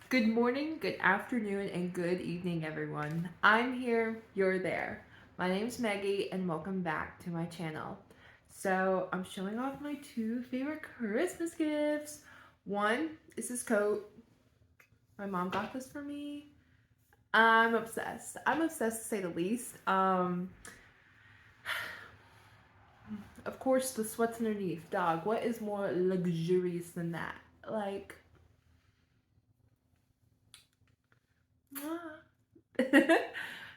Good morning, good afternoon, and good evening, everyone. I'm here, you're there. My name's Maggie, and welcome back to my channel. So, I'm showing off my two favorite Christmas gifts. One is this coat. My mom got this for me. I'm obsessed. I'm obsessed to say the least. Of course, the sweats underneath. Dog, what is more luxurious than that? Like,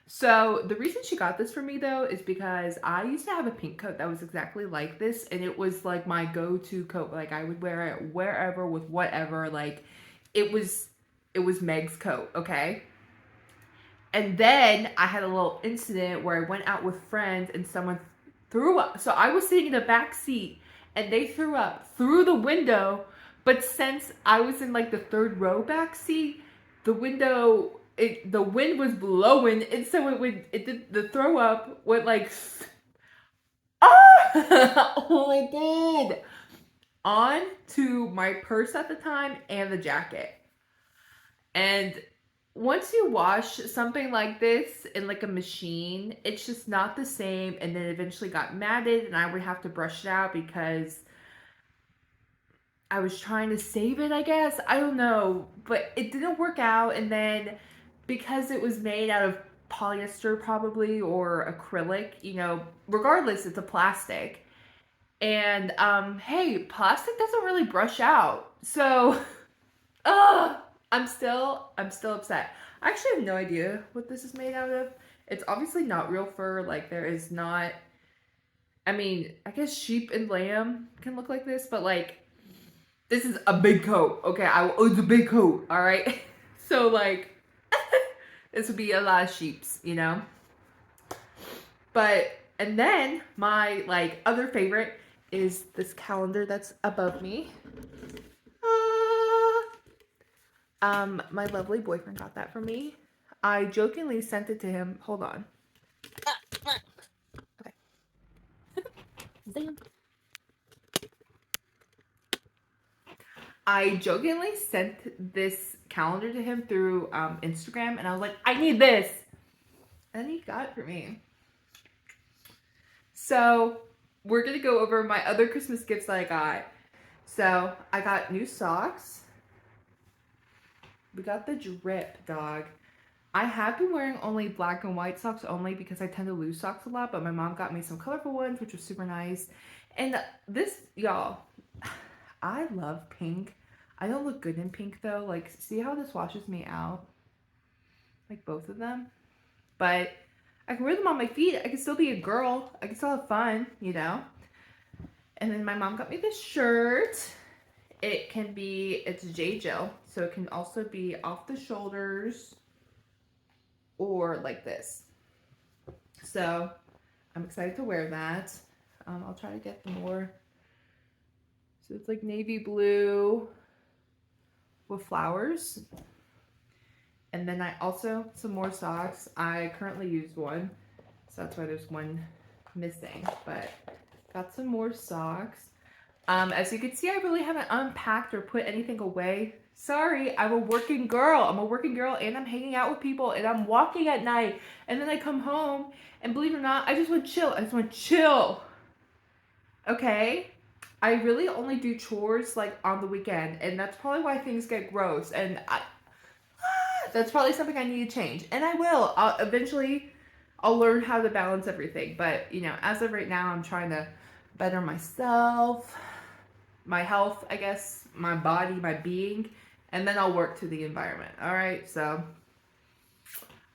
so the reason she got this for me though is because I used to have a pink coat that was exactly like this, and it was like my go-to coat. Like I would wear it wherever with whatever. Like it was Meg's coat, okay? And then I had a little incident where I went out with friends and someone threw up. So I was sitting in the back seat and they threw up through the window. But since I was in like the third row back seat, the the wind was blowing, and so it did, the throw up went like, oh my god, on to my purse at the time and the jacket. And once you wash something like this in like a machine, it's just not the same. And then eventually got matted, and I would have to brush it out because I was trying to save it, I guess. I don't know, but it didn't work out. And then because it was made out of polyester probably or acrylic, regardless, it's a plastic. And hey, plastic doesn't really brush out. So I'm still upset. I actually have no idea what this is made out of. It's obviously not real fur. Like there is not, I mean, I guess sheep and lamb can look like this, but like this is a big coat. Okay, it's a big coat, all right? So like this would be a lot of sheeps, But and then my like other favorite is this calendar that's above me. My lovely boyfriend got that for me. I jokingly sent it to him. Hold on. Okay. Zam. I jokingly sent this calendar to him through Instagram, and I was like, I need this. And he got it for me. So we're going to go over my other Christmas gifts that I got. So I got new socks. We got the drip, dog. I have been wearing only black and white socks only because I tend to lose socks a lot, but my mom got me some colorful ones, which was super nice. And this, y'all, I love pink. I don't look good in pink though. Like, see how this washes me out? Like both of them. But I can wear them on my feet. I can still be a girl. I can still have fun, And then my mom got me this shirt. It's J Gel, so it can also be off the shoulders or like this. So I'm excited to wear that. I'll try to get more. So it's like navy blue with flowers. And then I also, some more socks. I currently use one, so that's why there's one missing, but got some more socks. As you can see, I really haven't unpacked or put anything away. Sorry, I'm a working girl. I'm a working girl, and I'm hanging out with people, and I'm walking at night, and then I come home, and believe it or not, I just want to chill. I just want to chill. Okay? I really only do chores like on the weekend, and that's probably why things get gross, and that's probably something I need to change, and I will. I'll learn how to balance everything, but as of right now, I'm trying to better myself, my health, I guess, my body, my being, and then I'll work to the environment. All right, so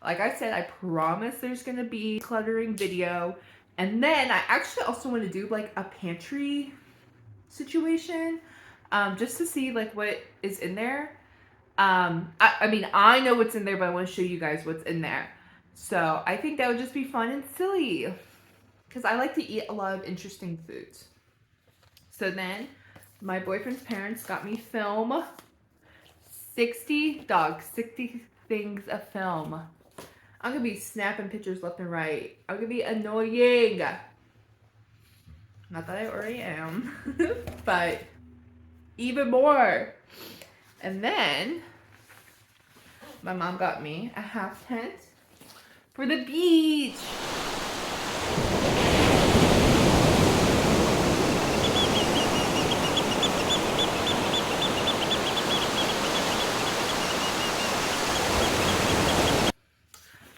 like I said, I promise there's gonna be cluttering video, and then I actually also want to do like a pantry situation, just to see like what is in there. I mean, I know what's in there, but I want to show you guys what's in there. So I think that would just be fun and silly because I like to eat a lot of interesting foods. So then my boyfriend's parents got me film. 60 things of film. I'm gonna be snapping pictures left and right. I'm gonna be annoying. Not that I already am, but even more. And then my mom got me a half tent for the beach.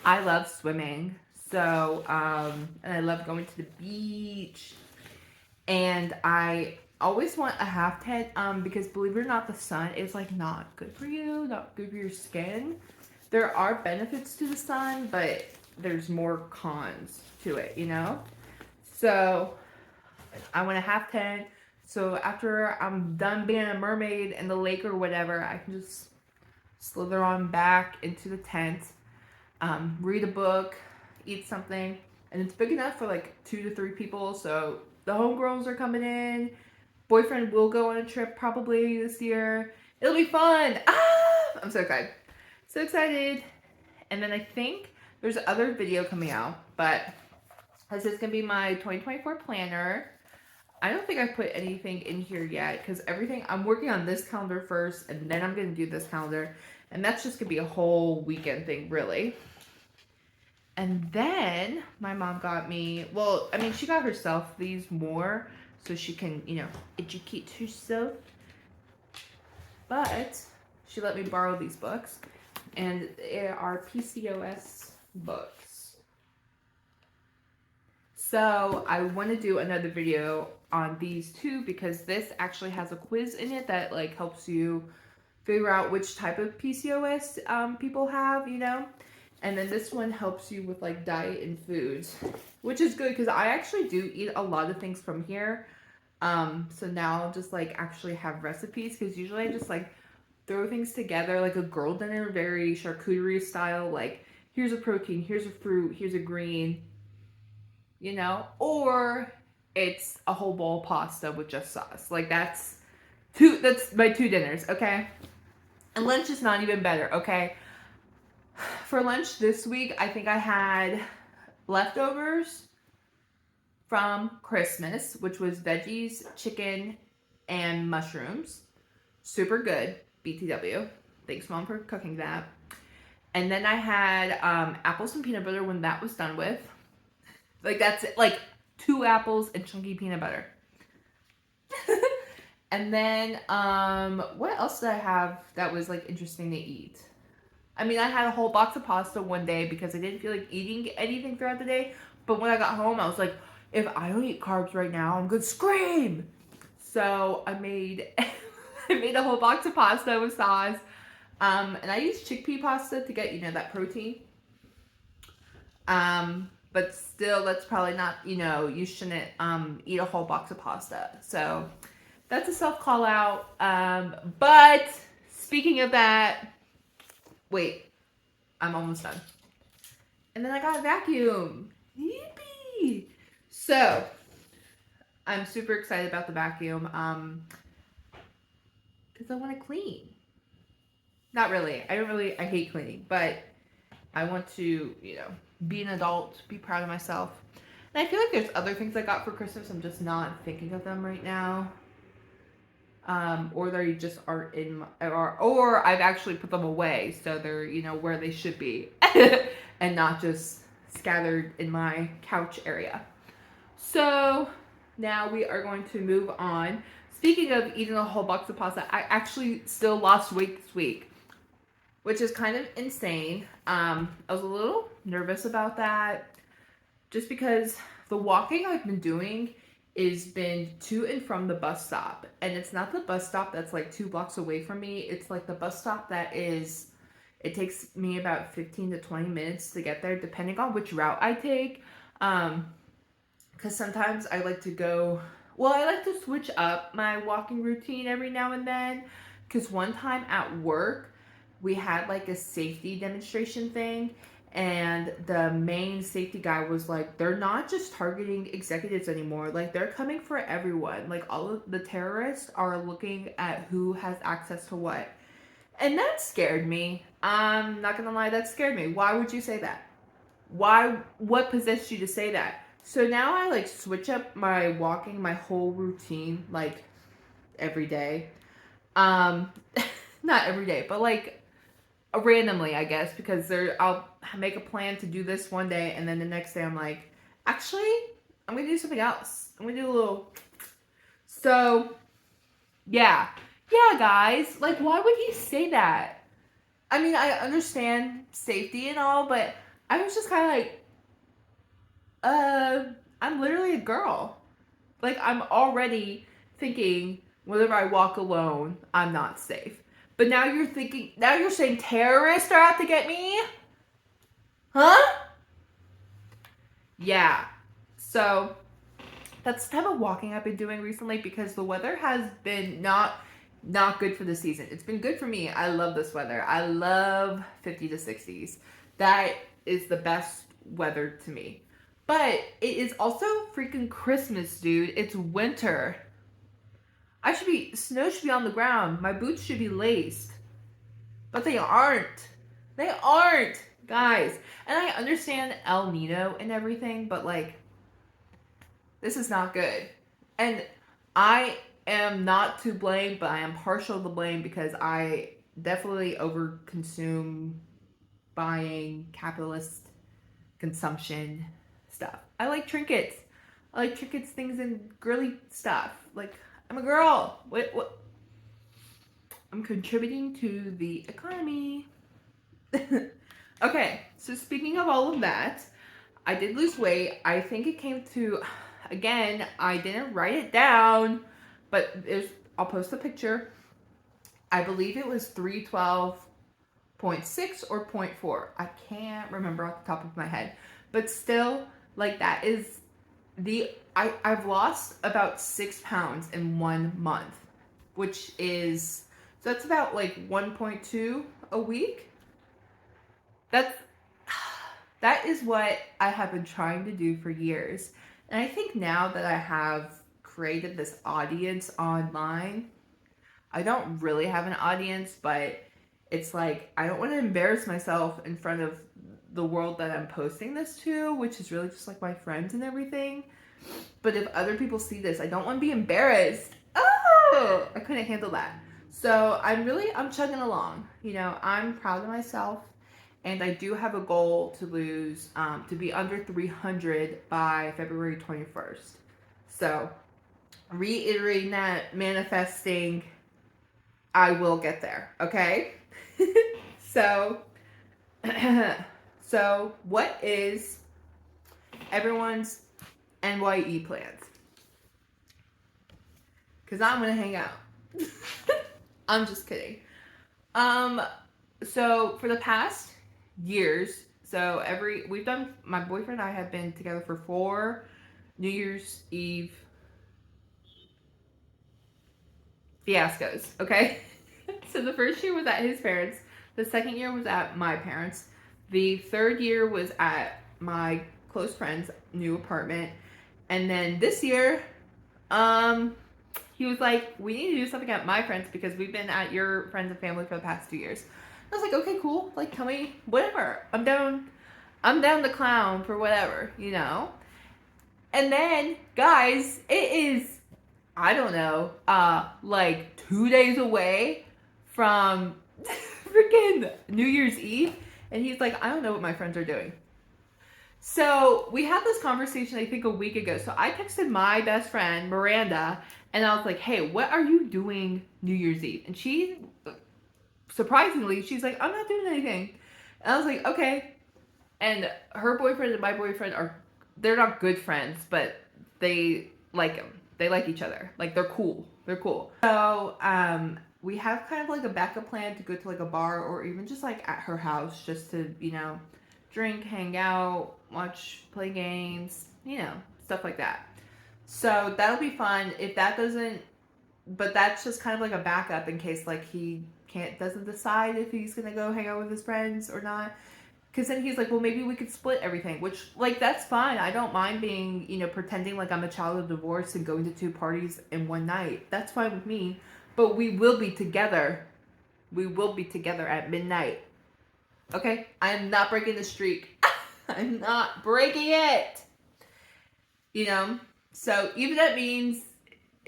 I love swimming, so and I love going to the beach. And I always want a half tent because believe it or not, the sun is like not good for you, not good for your skin. There are benefits to the sun, but there's more cons to it, you know? So I want a half tent. So after I'm done being a mermaid in the lake or whatever, I can just slither on back into the tent, read a book, eat something, and it's big enough for like 2 to 3 people. So the homegirls are coming in. Boyfriend will go on a trip probably this year. It'll be fun. I'm so excited. So excited. And then I think there's other video coming out, but this is going to be my 2024 planner. I don't think I put anything in here yet because everything, I'm working on this calendar first and then I'm going to do this calendar. And that's just going to be a whole weekend thing, really. And then my mom got me, well, I mean, she got herself these more so she can, you know, educate herself. But she let me borrow these books, and they are PCOS books. So I want to do another video on these two because this actually has a quiz in it that like helps you figure out which type of PCOS people have, you know. And then this one helps you with like diet and foods, which is good because I actually do eat a lot of things from here. So now I'll just like actually have recipes because usually I just like throw things together like a girl dinner, very charcuterie style. Like here's a protein, here's a fruit, here's a green, you know, or it's a whole bowl of pasta with just sauce. Like that's my 2 dinners, okay? And lunch is not even better, okay? For lunch this week, I think I had leftovers from Christmas, which was veggies, chicken, and mushrooms. Super good, BTW. Thanks, Mom, for cooking that. And then I had apples and peanut butter when that was done with. Like, that's it. Like, 2 apples and chunky peanut butter. And then, what else did I have that was, like, interesting to eat? I mean, I had a whole box of pasta one day because I didn't feel like eating anything throughout the day. But when I got home, I was like, if I don't eat carbs right now, I'm gonna scream. So I made a whole box of pasta with sauce. And I used chickpea pasta to get, you know, that protein. But still, that's probably not, you know, you shouldn't eat a whole box of pasta. So that's a self call out. But speaking of that, wait, I'm almost done. And then I got a vacuum. Yippee! So, I'm super excited about the vacuum. Because I want to clean. Not really. I hate cleaning. But I want to, you know, be an adult, be proud of myself. And I feel like there's other things I got for Christmas. I'm just not thinking of them right now. Or they just aren't in my, or I've actually put them away so they're, you know, where they should be and not just scattered in my couch area. So now we are going to move on. Speaking of eating a whole box of pasta, I actually still lost weight this week, which is kind of insane. I was a little nervous about that just because the walking I've been doing is been to and from the bus stop, and it's not the bus stop that's like 2 blocks away from me. It's like the bus stop that is, it takes me about 15 to 20 minutes to get there depending on which route I take. Because sometimes I like to go, well, I like to switch up my walking routine every now and then, because one time at work we had like a safety demonstration thing, and the main safety guy was like, they're not just targeting executives anymore. Like, they're coming for everyone. Like, all of the terrorists are looking at who has access to what. And that scared me. I'm not gonna lie, that scared me. Why would you say that? What possessed you to say that? So now I like switch up my walking, my whole routine, like every day. not every day, but like randomly, I guess, because I'll make a plan to do this one day, and then the next day I'm like, actually, I'm gonna do something else. I'm gonna do a little. So, yeah, yeah, guys. Like, why would he say that? I mean, I understand safety and all, but I was just kind of like, uh, I'm literally a girl. Like, I'm already thinking whenever I walk alone, I'm not safe. But now you're saying terrorists are out to get me? Huh? Yeah. So, that's the type of walking I've been doing recently because the weather has been not good for the season. It's been good for me. I love this weather. I love 50 to 60s. That is the best weather to me. But it is also freaking Christmas, dude. It's winter. Snow should be on the ground. My boots should be laced. But they aren't. They aren't, guys. And I understand El Nino and everything, but like, this is not good. And I am not to blame, but I am partial to blame because I definitely overconsume buying capitalist consumption stuff. I like trinkets. I like trinkets, things, and girly stuff. Like, I'm a girl. What? I'm contributing to the economy. Okay, so speaking of all of that, I did lose weight. I think it came to, again, I didn't write it down, but I'll post a picture. I believe it was 312.6 or point 0.4. I can't remember off the top of my head. But still, like, that is I've lost about 6 pounds in 1 month, which is, so that's about like 1.2 a week. That is what I have been trying to do for years. And I think now that I have created this audience online, I don't really have an audience, but it's like, I don't want to embarrass myself in front of the world that I'm posting this to, which is really just like my friends and everything. But if other people see this, I don't want to be embarrassed. Oh, I couldn't handle that. So I'm chugging along. You know, I'm proud of myself. And I do have a goal to lose, to be under 300 by February 21st. So, reiterating that, manifesting, I will get there, okay? So, so what is everyone's NYE plans? Because I'm going to hang out. I'm just kidding. So for the past years, my boyfriend and I have been together for 4 New Year's Eve fiascos, okay? So the first year was at his parents, the second year was at my parents, the third year was at my close friend's new apartment, and then this year, he was like, we need to do something at my friends because we've been at your friends and family for the past 2 years. I was like, okay, cool. Like, tell me, whatever. I'm down to clown for whatever, you know? And then, guys, it is, I don't know, like 2 days away from freaking New Year's Eve. And he's like, I don't know what my friends are doing. So we had this conversation, I think, a week ago. So I texted my best friend, Miranda, and I was like, hey, what are you doing New Year's Eve? And she, surprisingly, she's like, I'm not doing anything. And I was like, okay. And her boyfriend and my boyfriend they're not good friends, but they like him. They like each other. Like, they're cool. They're cool. So, we have kind of like a backup plan to go to like a bar or even just like at her house just to, you know, drink, hang out, play games, you know, stuff like that. So that'll be fun. If that doesn't, but that's just kind of like a backup in case like he doesn't decide if he's gonna go hang out with his friends or not. Because then he's like, well, maybe we could split everything, which, like, that's fine. I don't mind being, you know, pretending like I'm a child of divorce and going to 2 parties in one night. That's fine with me. But we will be together. We will be together at midnight. Okay? I am not breaking the streak. I'm not breaking it. You know? So, even that means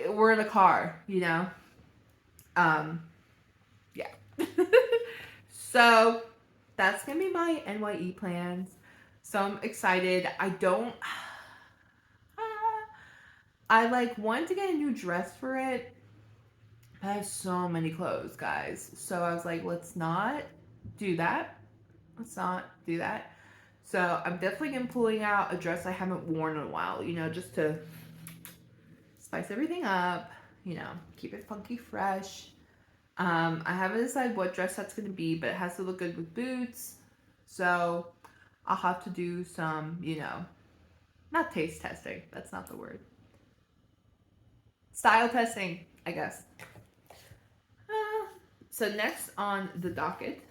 we're in a car, you know? Yeah. So that's gonna be my NYE plans. So I'm excited. I like wanted to get a new dress for it, but I have so many clothes, guys. So I was like, let's not do that. Let's not do that. So I'm definitely gonna pulling out a dress I haven't worn in a while, just to spice everything up, keep it funky fresh. I haven't decided what dress that's gonna be, but it has to look good with boots. So I'll have to do some, not taste testing. That's not the word. Style testing, I guess. So next on the docket,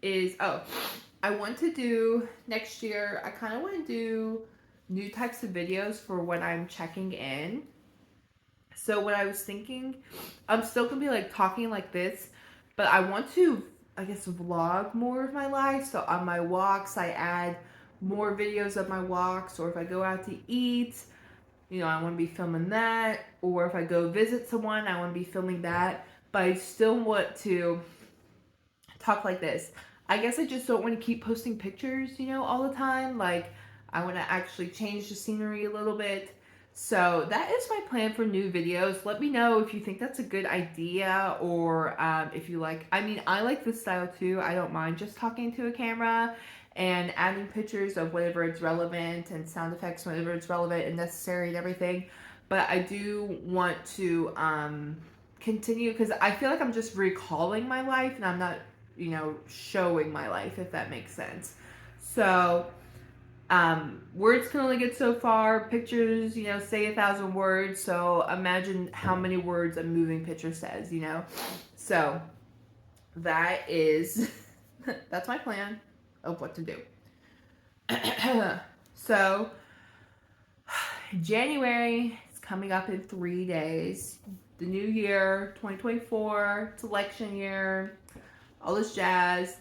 is, I want to do, next year, I kind of want to do new types of videos for when I'm checking in. So what I was thinking, I'm still going to be like talking like this, but I want to, I guess, vlog more of my life. So on my walks, I add more videos of my walks, or if I go out to eat, I want to be filming that, or if I go visit someone, I want to be filming that, but I still want to talk like this. I guess I just don't want to keep posting pictures, all the time. Like, I want to actually change the scenery a little bit. So that is my plan for new videos. Let me know if you think that's a good idea, or if you like, I like this style too. I don't mind just talking to a camera and adding pictures of whatever it's relevant and sound effects whenever it's relevant and necessary and everything. But I do want to continue, because I feel like I'm just recalling my life and I'm not, showing my life, if that makes sense. So words can only get so far. Pictures, say 1,000 words. So imagine how many words a moving picture says, So that is, that's my plan of what to do. So January is coming up in 3 days. The new year, 2024, it's election year, all this jazz.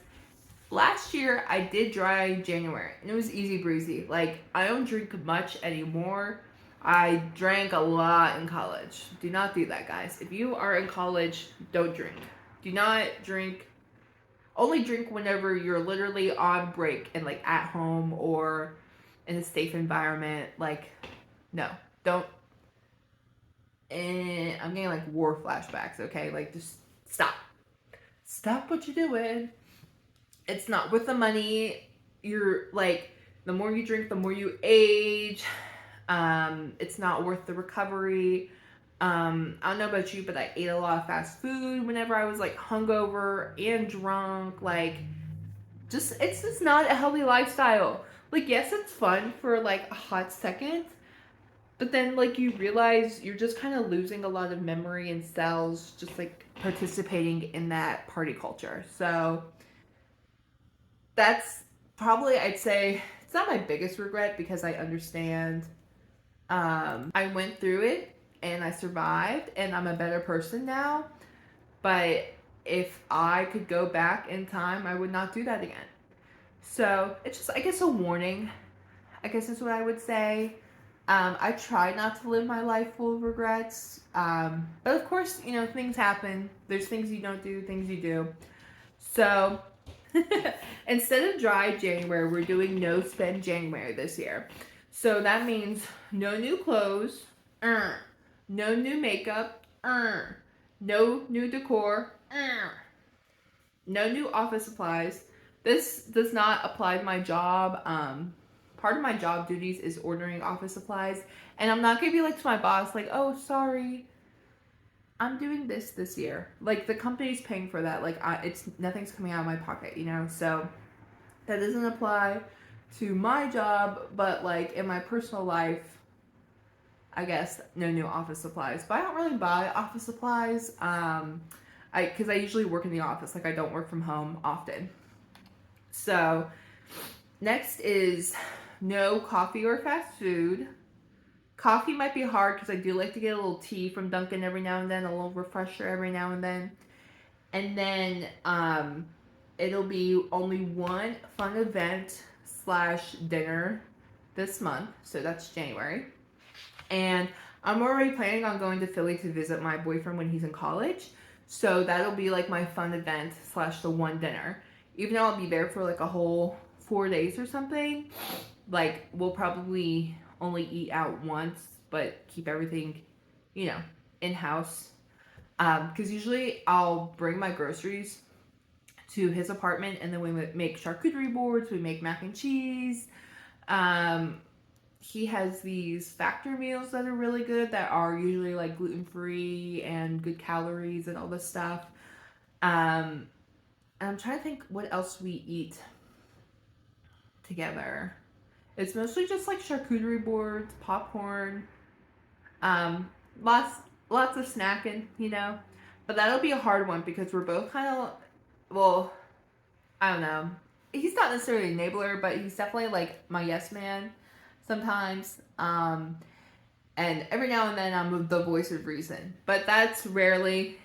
Last year, I did dry January, and it was easy breezy. Like, I don't drink much anymore. I drank a lot in college. Do not do that, guys. If you are in college, don't drink. Do not drink. Only drink whenever you're literally on break and, like, at home or in a safe environment. Like, no. Don't. I'm getting, like, war flashbacks, okay? Like, just stop. Stop what you're doing. It's not worth the money. You're like, the more you drink, the more you age. It's not worth the recovery. I don't know about you, but I ate a lot of fast food whenever I was like hungover and drunk. Like, it's just not a healthy lifestyle. Like, yes, it's fun for like a hot second, but then like you realize you're just kind of losing a lot of memory and cells just like participating in that party culture. So that's probably, I'd say, it's not my biggest regret, because I understand. I went through it and I survived and I'm a better person now. But if I could go back in time, I would not do that again. So it's just, I guess, a warning. I guess is what I would say. I try not to live my life full of regrets. But of course, things happen. There's things you don't do, things you do. So instead of dry January, we're doing no spend January this year. So that means no new clothes, no new makeup, no new decor, no new office supplies. This does not apply to my job. Part of my job duties is ordering office supplies, and I'm not gonna be like to my boss, like, oh, sorry, I'm doing this year. Like, the company's paying for that. Like, it's nothing's coming out of my pocket, So that doesn't apply to my job, but like in my personal life, I guess no new office supplies. But I don't really buy office supplies. Because I usually work in the office. Like, I don't work from home often. So next is no coffee or fast food. Coffee might be hard because I do like to get a little tea from Dunkin' every now and then, a little refresher every now and then. And then it'll be only one fun event / dinner this month. So that's January. And I'm already planning on going to Philly to visit my boyfriend when he's in college. So that'll be like my fun event slash the one dinner. Even though I'll be there for like a whole 4 days or something, like we'll probably only eat out once, but keep everything, you know, in house. Because usually I'll bring my groceries to his apartment, and then we make charcuterie boards, we make mac and cheese. Um, he has these factor meals that are really good that are usually like gluten free and good calories and all this stuff. And I'm trying to think what else we eat together. It's mostly just like charcuterie boards, popcorn, um, lots lots of snacking, you know. But that'll be a hard one because we're both kind of, well, I don't know. He's not necessarily an enabler, but he's definitely like my yes man sometimes. And every now and then I'm the voice of reason, but that's rarely.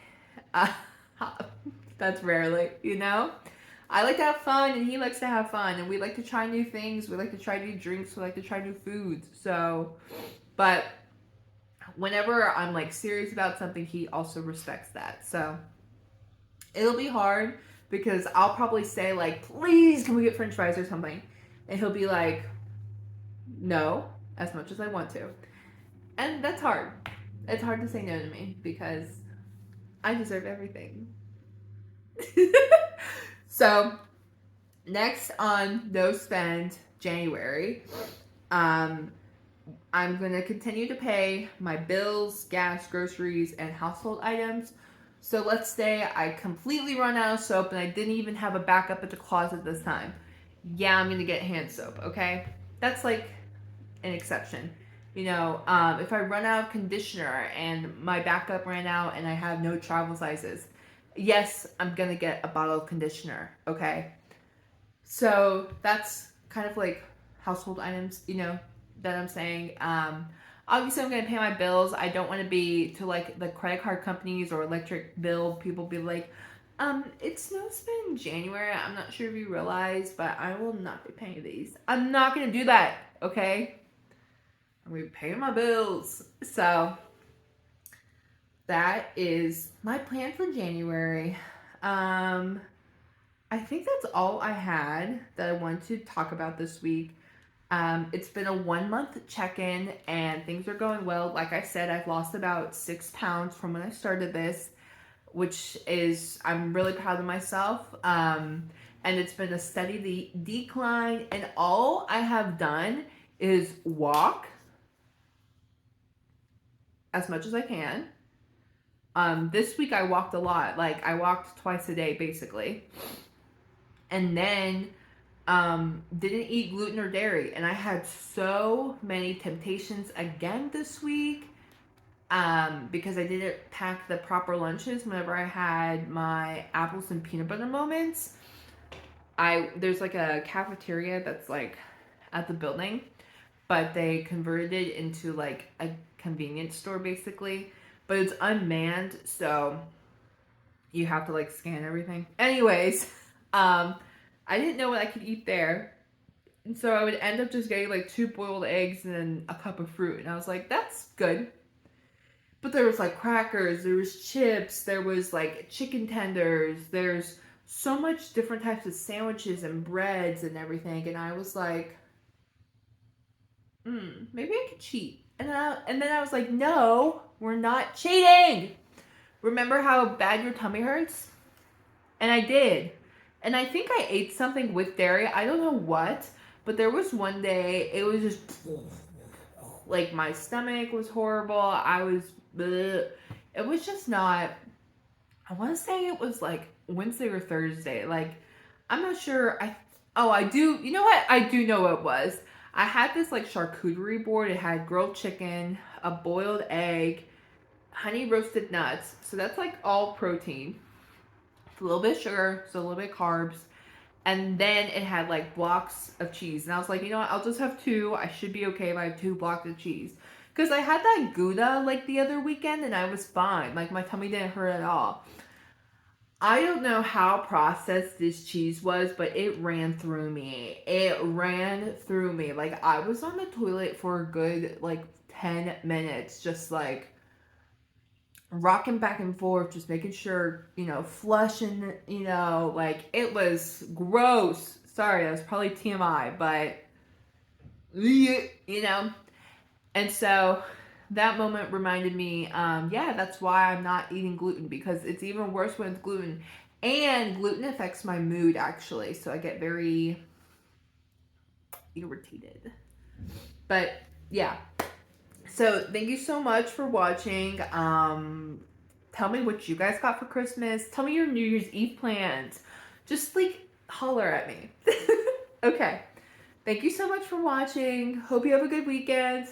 Uh, that's rarely, you know. I like to have fun, and he likes to have fun, and we like to try new things. We like to try new drinks. We like to try new foods. So, but whenever I'm like serious about something, he also respects that. So it'll be hard because I'll probably say like, "Please, can we get French fries or something?" And he'll be like, "No," as much as I want to, and that's hard. It's hard to say no to me because I deserve everything. So next on No Spend January, I'm going to continue to pay my bills, gas, groceries, and household items. So let's say I completely run out of soap and I didn't even have a backup at the closet this time. Yeah, I'm going to get hand soap, okay? That's like an exception. You know, if I run out of conditioner and my backup ran out and I have no travel sizes, yes, I'm going to get a bottle of conditioner, okay? So that's kind of like household items, you know, that I'm saying. Obviously, I'm going to pay my bills. I don't want to be to like the credit card companies or electric bill people be like, it's no spend January. I'm not sure if you realize, but I will not be paying these. I'm not going to do that, okay? I'm going to be paying my bills. So that is my plan for January. I think that's all I had that I wanted to talk about this week. It's been a 1 month check-in and things are going well. Like I said, I've lost about 6 pounds from when I started this, which is, I'm really proud of myself. And it's been a steady decline, and all I have done is walk as much as I can. This week I walked a lot. Like I walked twice a day basically. And then didn't eat gluten or dairy, and I had so many temptations again this week because I didn't pack the proper lunches whenever I had my apples and peanut butter moments. There's like a cafeteria that's like at the building, but they converted it into like a convenience store basically, but it's unmanned, so you have to like scan everything. Anyways, I didn't know what I could eat there. And so I would end up just getting like 2 boiled eggs and then a cup of fruit. And I was like, that's good. But there was like crackers, there was chips, there was like chicken tenders, there's so much different types of sandwiches and breads and everything. And I was like, maybe I could cheat. And then I was like, no, we're not cheating. Remember how bad your tummy hurts? And I did. And I think I ate something with dairy. I don't know what, but there was one day it was just like my stomach was horrible. I was, bleh. It was just not. I want to say it was like Wednesday or Thursday. Like I'm not sure. I do. You know what? I do know what it was. I had this like charcuterie board. It had grilled chicken, a boiled egg, honey roasted nuts. So that's like all protein. A little bit of sugar, so a little bit of carbs, and then it had like blocks of cheese. And I was like, you know what, I'll just have 2. I should be okay if I have 2 blocks of cheese, because I had that Gouda like the other weekend and I was fine. Like my tummy didn't hurt at all. I don't know how processed this cheese was, but it ran through me. It ran through me. Like I was on the toilet for a good like 10 minutes, just like rocking back and forth, just making sure, flushing, like it was gross. Sorry, that was probably TMI, but you know. And so that moment reminded me, yeah, that's why I'm not eating gluten, because it's even worse when it's gluten. And gluten affects my mood, actually. So I get very irritated. But yeah. So thank you so much for watching. Tell me what you guys got for Christmas. Tell me your New Year's Eve plans. Just like holler at me. Okay. Thank you so much for watching. Hope you have a good weekend.